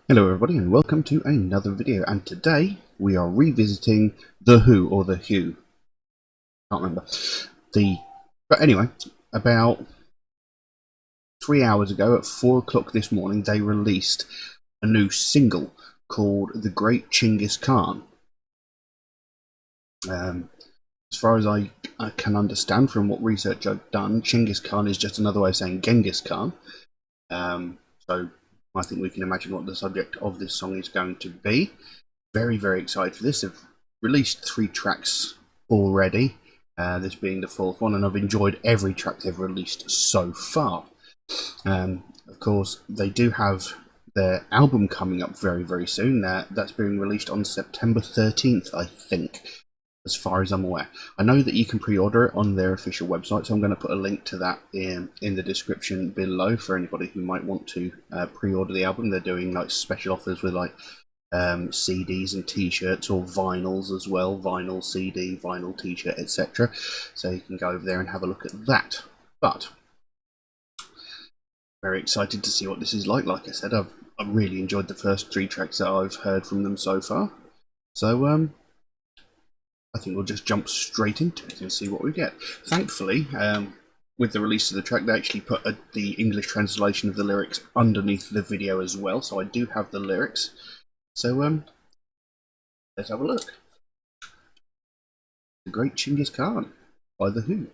Hello everybody and welcome to another video, and today we are revisiting The Who, or The Who, can't remember. But anyway, about 3 hours ago at 4 o'clock this morning they released a new single called The Great Chinggis Khaan. As far as I can understand from what research I've done, Chinggis Khan is just another way of saying Genghis Khan. So I think we can imagine what the subject of this song is going to be. Very, very excited for this. They've released 3 tracks already, this being the 4th one, and I've enjoyed every track they've released so far. Of course, they do have their album coming up very, very soon. That's being released on September 13th, I think, as far as I'm aware. I know that you can pre-order it on their official website, so I'm going to put a link to that in the description below for anybody who might want to pre-order the album. They're doing like special offers with like CDs and t-shirts, or vinyls as well, vinyl CD, vinyl t-shirt, etc. So you can go over there and have a look at that. But very excited to see what this is like. Like I said, I've really enjoyed the first 3 tracks that I've heard from them so far. So I think we'll just jump straight into it and see what we get. Thankfully, with the release of the track, they actually put the English translation of the lyrics underneath the video as well, so I do have the lyrics. So let's have a look. The Great Chinggis Khan by The Who.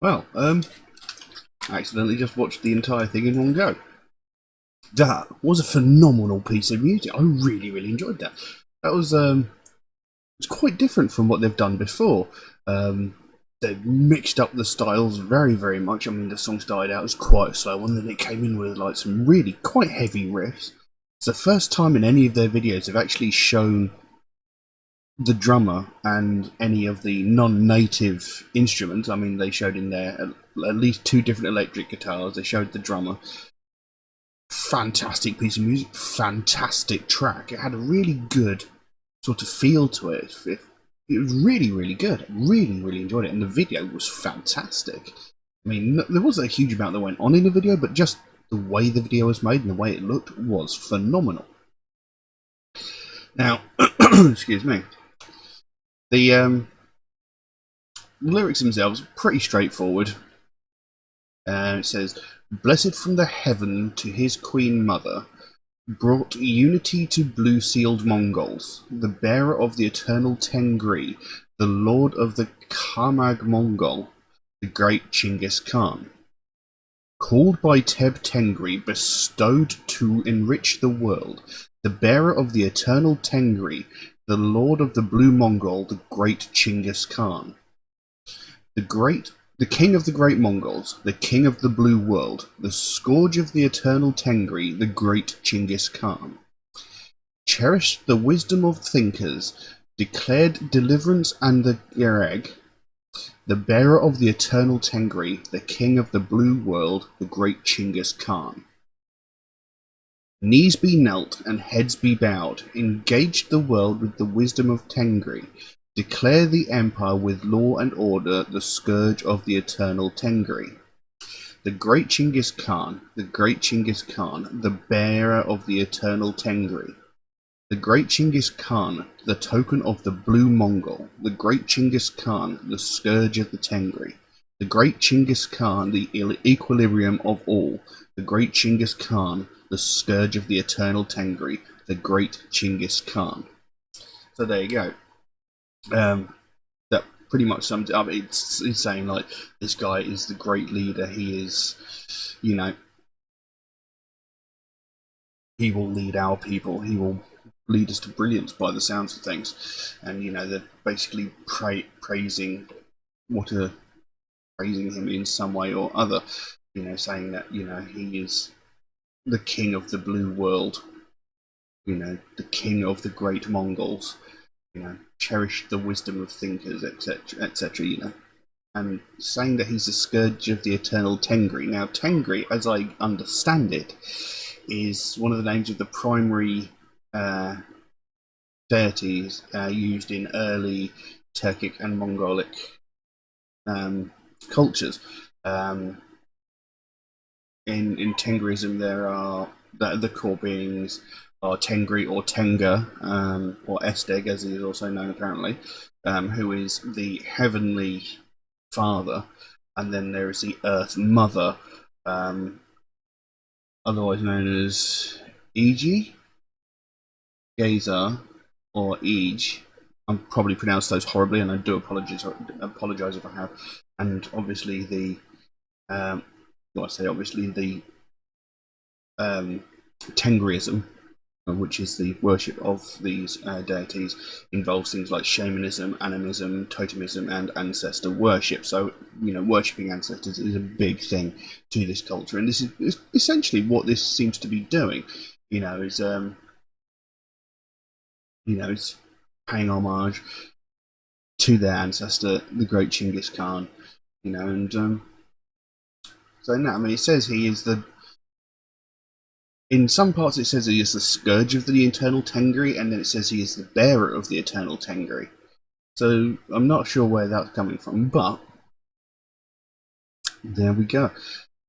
Well, I accidentally just watched the entire thing in one go. That was a phenomenal piece of music. I really, really enjoyed that. That was it's quite different from what they've done before. They've mixed up the styles very, very much. I mean, the song started out as quite a slow one, then it came in with like some really quite heavy riffs. It's the first time in any of their videos they've actually shown the drummer and any of the non-native instruments. I mean, they showed in there at least two different electric guitars. They showed the drummer. Fantastic piece of music, fantastic track. It had a really good sort of feel to it. It was really, really good. Really, really enjoyed it, and the video was fantastic. I mean, there wasn't a huge amount that went on in the video, but just the way the video was made and the way it looked was phenomenal. Now, excuse me. The lyrics themselves are pretty straightforward. It says, "Blessed from the heaven to his queen mother, brought unity to blue-sealed Mongols, the bearer of the eternal Tengri, the lord of the Khamag Mongol, the great Chinggis Khan. Called by Teb Tengri, bestowed to enrich the world, the bearer of the eternal Tengri, the lord of the blue Mongol, the great Chinggis Khan. The king of the great Mongols, the king of the blue world, the scourge of the eternal Tengri, the great Chinggis Khan. Cherished the wisdom of thinkers, declared deliverance and the Gereg, the bearer of the eternal Tengri, the king of the blue world, the great Chinggis Khan. Knees be knelt and heads be bowed, engaged the world with the wisdom of Tengri, declare the empire with law and order, the scourge of the eternal Tengri. The great Chinggis Khan, the great Chinggis Khan, the bearer of the eternal Tengri. The great Chinggis Khan, the token of the blue Mongol. The great Chinggis Khan, the scourge of the Tengri. The great Chinggis Khan, the equilibrium of all. The great Chinggis Khan, the scourge of the eternal Tengri. The great Chinggis Khan." So there you go. That pretty much sums it up. It's saying like this guy is the great leader. He is, you know, he will lead our people. He will lead us to brilliance by the sounds of things. And they're basically praising praising him in some way or other. Saying that he is the king of the blue world. The king of the great Mongols. Cherish the wisdom of thinkers, etc., etc. And saying that he's the scourge of the eternal Tengri. Now, Tengri, as I understand it, is one of the names of the primary deities used in early Turkic and Mongolic cultures. In Tengrism, there are the core beings are Tengri or Tenga, or Esteg, as he is also known apparently, who is the heavenly father, and then there is the Earth Mother, otherwise known as Iji, Gaza, or Ij. I'm probably pronounced those horribly, and I do apologise if I have. And obviously the Tengriism, which is the worship of these deities, involves things like shamanism, animism, totemism, and ancestor worship. So, worshipping ancestors is a big thing to this culture, and this is essentially what this seems to be doing. Is paying homage to their ancestor, the great Chinggis Khan. And so now, I mean, it says he is the. In some parts, it says he is the scourge of the eternal Tengri, and then it says he is the bearer of the eternal Tengri. So I'm not sure where that's coming from, but there we go.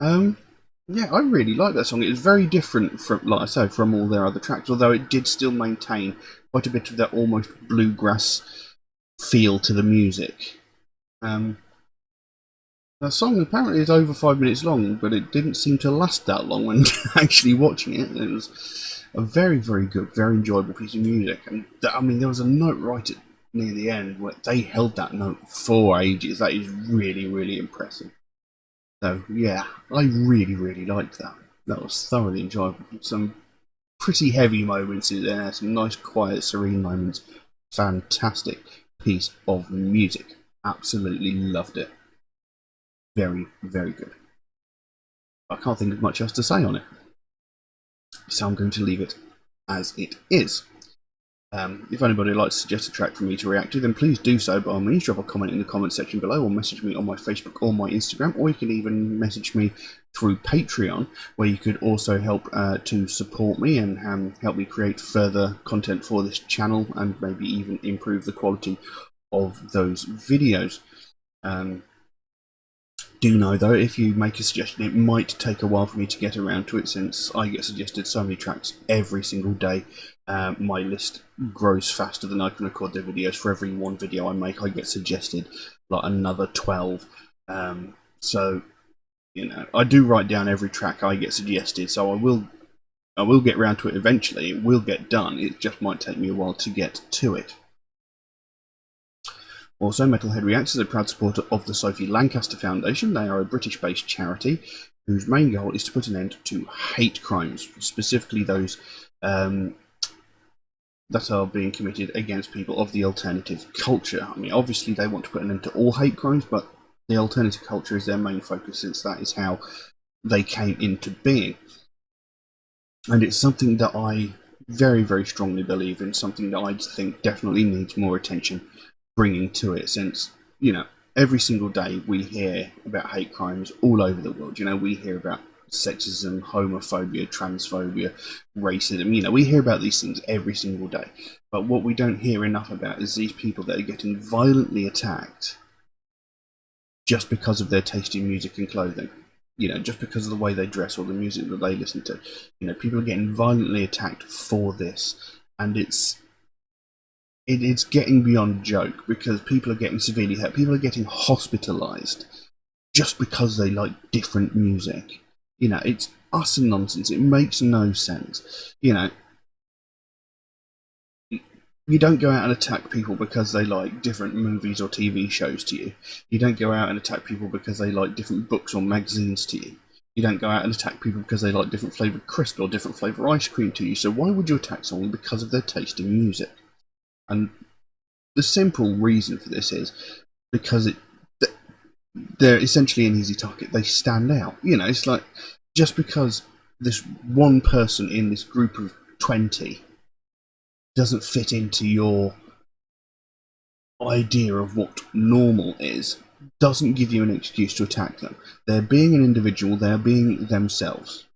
Yeah, I really like that song. It was very different from, like I say, from all their other tracks, although it did still maintain quite a bit of that almost bluegrass feel to the music. The song apparently is over 5 minutes long, but it didn't seem to last that long when actually watching it. It was a very, very good, very enjoyable piece of music. And I mean, there was a note right near the end where they held that note for ages. That is really, really impressive. So yeah, I really, really liked that. That was thoroughly enjoyable. Some pretty heavy moments in there, some nice, quiet, serene moments. Fantastic piece of music. Absolutely loved it. Very, very good. I can't think of much else to say on it, so I'm going to leave it as it is. If anybody would like to suggest a track for me to react to, then please do so by all means. Drop a comment in the comment section below, or message me on my Facebook or my Instagram, or you can even message me through Patreon, where you could also help to support me and help me create further content for this channel, and maybe even improve the quality of those videos. Do know though, if you make a suggestion, it might take a while for me to get around to it, since I get suggested so many tracks every single day. My list grows faster than I can record the videos. For every one video I make, I get suggested like another 12. So you know, I do write down every track I get suggested, so I will get around to it eventually. It will get done. It just might take me a while to get to it. Also, Metalhead Reacts is a proud supporter of the Sophie Lancaster Foundation. They are a British-based charity whose main goal is to put an end to hate crimes, specifically those that are being committed against people of the alternative culture. I mean, obviously they want to put an end to all hate crimes, but the alternative culture is their main focus, since that is how they came into being. And it's something that I very, very strongly believe in, something that I think definitely needs more attention bringing to it, since, you know, every single day we hear about hate crimes all over the world. You know, we hear about sexism, homophobia, transphobia, racism. You know, we hear about these things every single day. But what we don't hear enough about is these people that are getting violently attacked just because of their taste in music and clothing. You know, just because of the way they dress or the music that they listen to. You know, people are getting violently attacked for this, and it's getting beyond joke, because people are getting severely hurt. People are getting hospitalized just because they like different music. You know, it's utter nonsense. It makes no sense. You know, you don't go out and attack people because they like different movies or TV shows to you. You don't go out and attack people because they like different books or magazines to you. You don't go out and attack people because they like different flavoured crisp or different flavour ice cream to you. So why would you attack someone because of their taste in music? And the simple reason for this is because they're essentially an easy target. They stand out. You know, it's like, just because this one person in this group of 20 doesn't fit into your idea of what normal is, doesn't give you an excuse to attack them. They're being an individual. They're being themselves.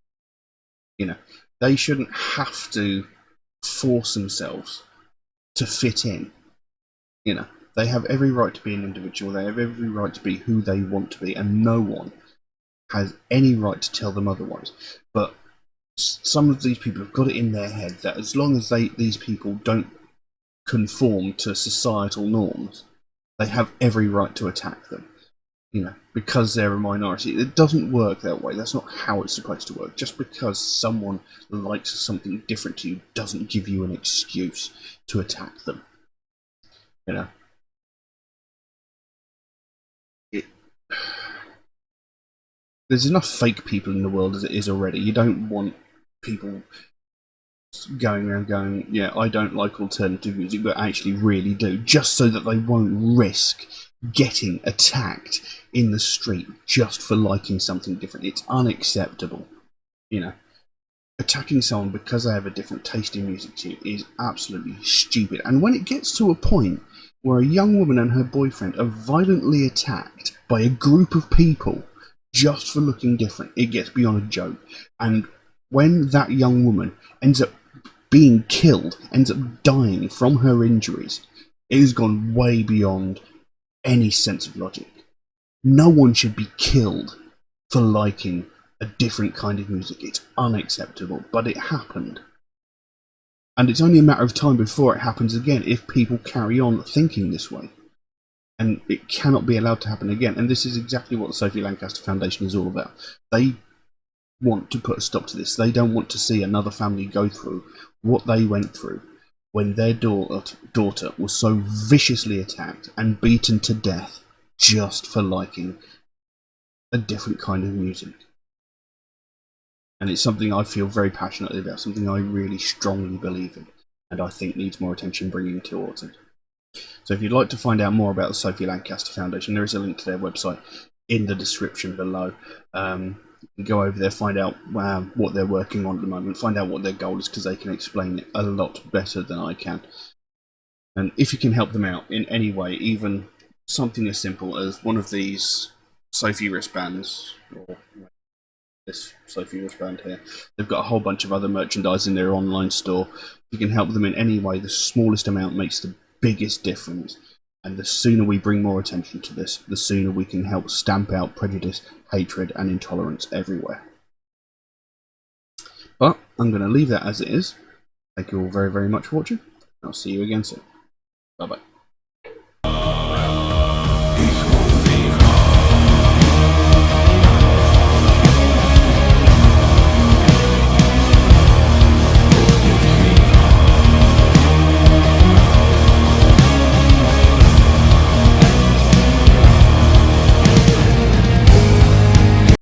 You know, they shouldn't have to force themselves to fit in. You know, they have every right to be an individual. They have every right to be who they want to be, and no one has any right to tell them otherwise. But some of these people have got it in their head that as long as these people don't conform to societal norms, they have every right to attack them. You know, because they're a minority. It doesn't work that way. That's not how it's supposed to work. Just because someone likes something different to you doesn't give you an excuse to attack them. You know, it, there's enough fake people in the world as it is already. You don't want people going around going, yeah, I don't like alternative music, but actually really do, just so that they won't risk getting attacked in the street just for liking something different. It's unacceptable. You know, attacking someone because they have a different taste in music to you is absolutely stupid. And when it gets to a point where a young woman and her boyfriend are violently attacked by a group of people just for looking different, it gets beyond a joke. And when that young woman ends up being killed, ends up dying from her injuries, it has gone way beyond any sense of logic. No one should be killed for liking a different kind of music. It's unacceptable, but it happened. And it's only a matter of time before it happens again if people carry on thinking this way. And it cannot be allowed to happen again. And this is exactly what the Sophie Lancaster Foundation is all about. They want to put a stop to this. They don't want to see another family go through what they went through when their daughter was so viciously attacked and beaten to death just for liking a different kind of music. And it's something I feel very passionately about, something I really strongly believe in, and I think needs more attention bringing towards it. So if you'd like to find out more about the Sophie Lancaster Foundation, there is a link to their website in the description below. Go over there, find out what they're working on at the moment, find out what their goal is, because they can explain it a lot better than I can. And if you can help them out in any way, even something as simple as one of these Sophie wristbands, or this Sophie wristband here, they've got a whole bunch of other merchandise in their online store. If you can help them in any way, the smallest amount makes the biggest difference. And the sooner we bring more attention to this, the sooner we can help stamp out prejudice, hatred, and intolerance everywhere. But I'm going to leave that as it is. Thank you all very, very much for watching. I'll see you again soon. Bye bye.